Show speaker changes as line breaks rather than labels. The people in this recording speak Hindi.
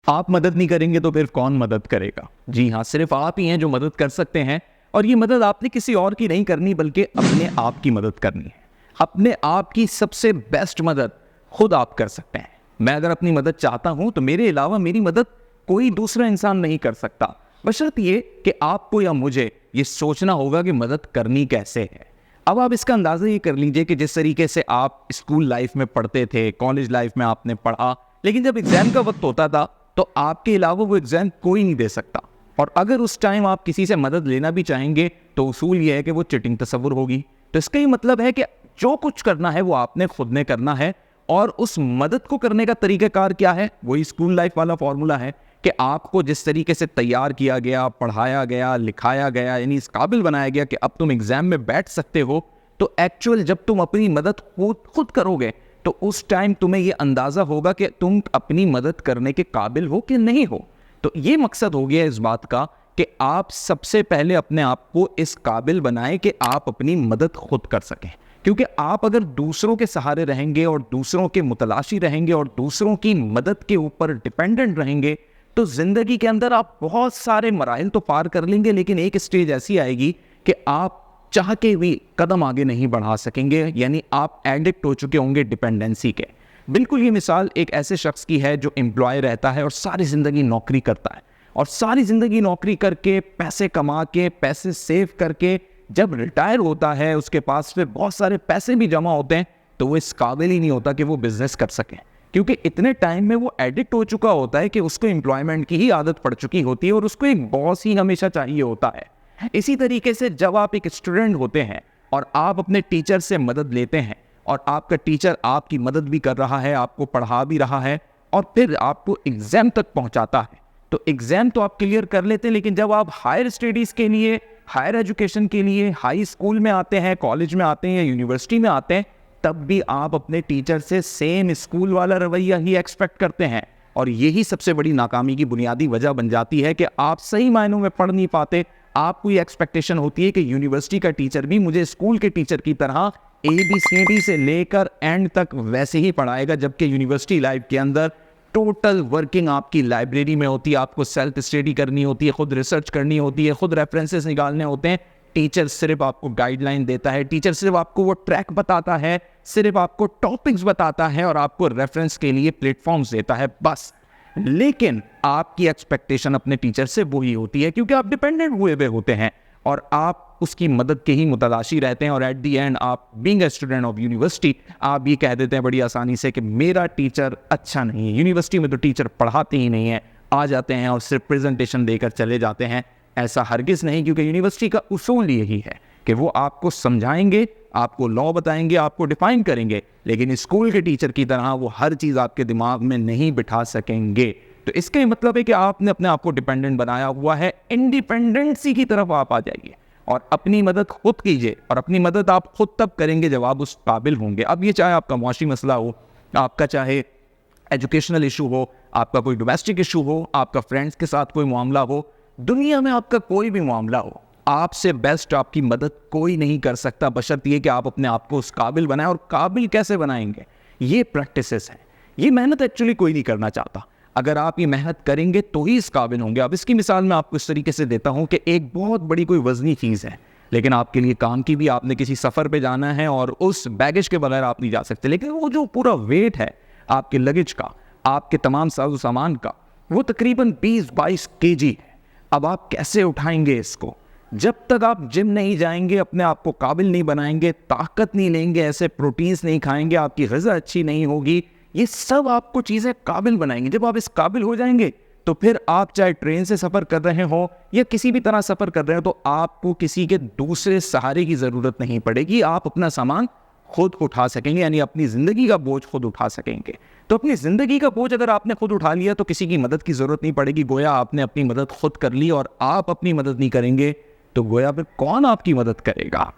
आप मदद नहीं करेंगे तो फिर कौन मदद करेगा? जी हाँ, सिर्फ आप ही हैं जो मदद कर सकते हैं। और ये मदद आपने किसी और की नहीं करनी, बल्कि अपने आप की मदद करनी है। अपने आप की सबसे बेस्ट मदद खुद आप कर सकते हैं। मैं अगर अपनी मदद चाहता हूं तो मेरे अलावा मेरी मदद कोई दूसरा इंसान नहीं कर सकता, बशर्त ये कि आपको या मुझे ये सोचना होगा कि मदद करनी कैसे है। अब आप इसका अंदाजा ये कर लीजिए कि जिस तरीके से आप स्कूल लाइफ में पढ़ते थे, कॉलेज लाइफ में आपने पढ़ा, लेकिन जब एग्जाम का वक्त होता था तो आपके अलावा वो एग्जाम कोई नहीं दे सकता। और अगर उस टाइम आप किसी से मदद लेना भी चाहेंगे तो उसूल ये है कि वो चिटिंग तस्वुर होगी। तो इसका ये मतलब है कि जो कुछ करना है वो आपने खुद ने करना है। और उस मदद को करने का तरीकाकार क्या है? वही स्कूल लाइफ वाला फॉर्मूला है कि आपको जिस तरीके से तैयार किया गया, पढ़ाया गया, लिखाया गया, यानी इस काबिल बनाया गया कि अब तुम एग्जाम में बैठ सकते हो, तो एक्चुअल जब तुम अपनी मदद खुद करोगे तो उस टाइम तुम्हें यह अंदाजा होगा कि तुम अपनी मदद करने के काबिल हो कि नहीं हो। तो ये मकसद हो गया इस बात का कि आप सबसे पहले अपने आप को इस काबिल बनाएं कि आप अपनी मदद खुद कर सकें। क्योंकि आप अगर दूसरों के सहारे रहेंगे और दूसरों के मुतलाशी रहेंगे और दूसरों की मदद के ऊपर डिपेंडेंट रहेंगे तो जिंदगी के अंदर आप बहुत सारे मराइल तो पार कर लेंगे, लेकिन एक स्टेज ऐसी आएगी कि आप चाह के भी कदम आगे नहीं बढ़ा सकेंगे, यानी आप एडिक्ट हो चुके होंगे डिपेंडेंसी के। बिल्कुल ये मिसाल एक ऐसे शख्स की है जो एम्प्लॉय रहता है और सारी ज़िंदगी नौकरी करता है, और सारी ज़िंदगी नौकरी करके पैसे कमा के पैसे सेव करके जब रिटायर होता है उसके पास फिर बहुत सारे पैसे भी जमा होते हैं, तो वो इस काबिल ही नहीं होता कि वो बिजनेस कर सके, क्योंकि इतने टाइम में वो एडिक्ट हो चुका होता है कि उसको एम्प्लॉयमेंट की ही आदत पड़ चुकी होती है और उसको एक बॉस ही हमेशा चाहिए होता है। इसी तरीके से जब आप एक स्टूडेंट होते हैं और आप अपने टीचर से मदद लेते हैं और आपका टीचर आपकी मदद भी कर रहा है, आपको पढ़ा भी रहा है और फिर आपको एग्जाम तक पहुंचाता है, तो एग्जाम तो आप क्लियर कर लेते हैं, लेकिन जब आप हायर स्टडीज़ के लिए, हायर एजुकेशन के लिए हाई स्कूल में आते हैं, कॉलेज में आते हैं या यूनिवर्सिटी में आते हैं, तब भी आप अपने टीचर से सेम स्कूल वाला रवैया ही एक्सपेक्ट करते हैं। और यही सबसे बड़ी नाकामी की बुनियादी वजह बन जाती है कि आप सही मायनों में पढ़ नहीं पाते। आपको ये एक्सपेक्टेशन होती है कि यूनिवर्सिटी का टीचर भी मुझे स्कूल के टीचर की तरह ABCD से लेकर एंड तक वैसे ही पढ़ाएगा, जबकि यूनिवर्सिटी लाइफ के अंदर टोटल वर्किंग आपकी लाइब्रेरी में होती है, आपको सेल्फ स्टडी करनी होती है, खुद रिसर्च करनी होती है, खुद रेफरेंसेस निकालने होते हैं। टीचर सिर्फ आपको गाइडलाइन देता है, टीचर सिर्फ आपको वो ट्रैक बताता है, सिर्फ आपको टॉपिक्स बताता है और आपको रेफरेंस के लिए प्लेटफॉर्म्स देता है, बस। लेकिन आपकी एक्सपेक्टेशन अपने टीचर से वही होती है, क्योंकि आप डिपेंडेंट हुए हुए होते हैं और आप उसकी मदद के ही मुतलाशी रहते हैं। और एट दी एंड आप being a student of university आप ये कह देते हैं बड़ी आसानी से कि मेरा टीचर अच्छा नहीं है, यूनिवर्सिटी में तो टीचर पढ़ाते ही नहीं है, आ जाते हैं और सिर्फ प्रेजेंटेशन देकर चले जाते हैं। ऐसा हरगिज़ नहीं, क्योंकि यूनिवर्सिटी का उसूल यही है कि वो आपको समझाएंगे, आपको लॉ बताएंगे, आपको डिफाइन करेंगे, लेकिन स्कूल के टीचर की तरह वो हर चीज़ आपके दिमाग में नहीं बिठा सकेंगे। तो इसका मतलब है कि आपने अपने आप को डिपेंडेंट बनाया हुआ है। इंडिपेंडेंसी की तरफ आप आ जाइए और अपनी मदद खुद कीजिए, और अपनी मदद आप खुद तब करेंगे जब आप उस काबिल होंगे। अब ये चाहे आपका मुआशी मसला हो, आपका चाहे एजुकेशनल इशू हो, आपका कोई डोमेस्टिक इशू हो, आपका फ्रेंड्स के साथ कोई मामला हो, दुनिया में आपका कोई भी मामला हो, आपसे बेस्ट आपकी मदद कोई नहीं कर सकता, बशर्ते ये कि आप अपने आप को उस काबिल बनाएं। और काबिल कैसे बनाएंगे? ये प्रैक्टिसेस हैं, ये मेहनत एक्चुअली कोई नहीं करना चाहता। अगर आप ये मेहनत करेंगे तो ही इस काबिल होंगे। अब इसकी मिसाल मैं आपको इस तरीके से देता हूं कि एक बहुत बड़ी कोई वजनी चीज़ है, लेकिन आपके लिए काम की भी, आपने किसी सफ़र पे जाना है और उस बैगेज के बगैर आप नहीं जा सकते, लेकिन वो जो पूरा वेट है आपके लगेज का, आपके तमाम साजो सामान का, वो तकरीबन 20-22 kg है। अब आप कैसे उठाएंगे इसको? जब तक आप जिम नहीं जाएंगे, अपने आप को काबिल नहीं बनाएंगे, ताकत नहीं लेंगे, ऐसे प्रोटीन्स नहीं खाएंगे, आपकी ग़िज़ा अच्छी नहीं होगी, ये सब आपको चीज़ें काबिल बनाएंगे। जब आप इस काबिल हो जाएंगे तो फिर आप चाहे ट्रेन से सफ़र कर रहे हो या किसी भी तरह सफ़र कर रहे हो, तो आपको किसी के दूसरे सहारे की ज़रूरत नहीं पड़ेगी। आप अपना सामान खुद उठा सकेंगे, यानी अपनी ज़िंदगी का बोझ खुद उठा सकेंगे। तो अपनी ज़िंदगी का बोझ अगर आपने खुद उठा लिया तो किसी की मदद की ज़रूरत नहीं पड़ेगी। गोया आपने अपनी मदद खुद कर ली, और आप अपनी मदद नहीं करेंगे तो गोया फिर कौन आपकी मदद करेगा?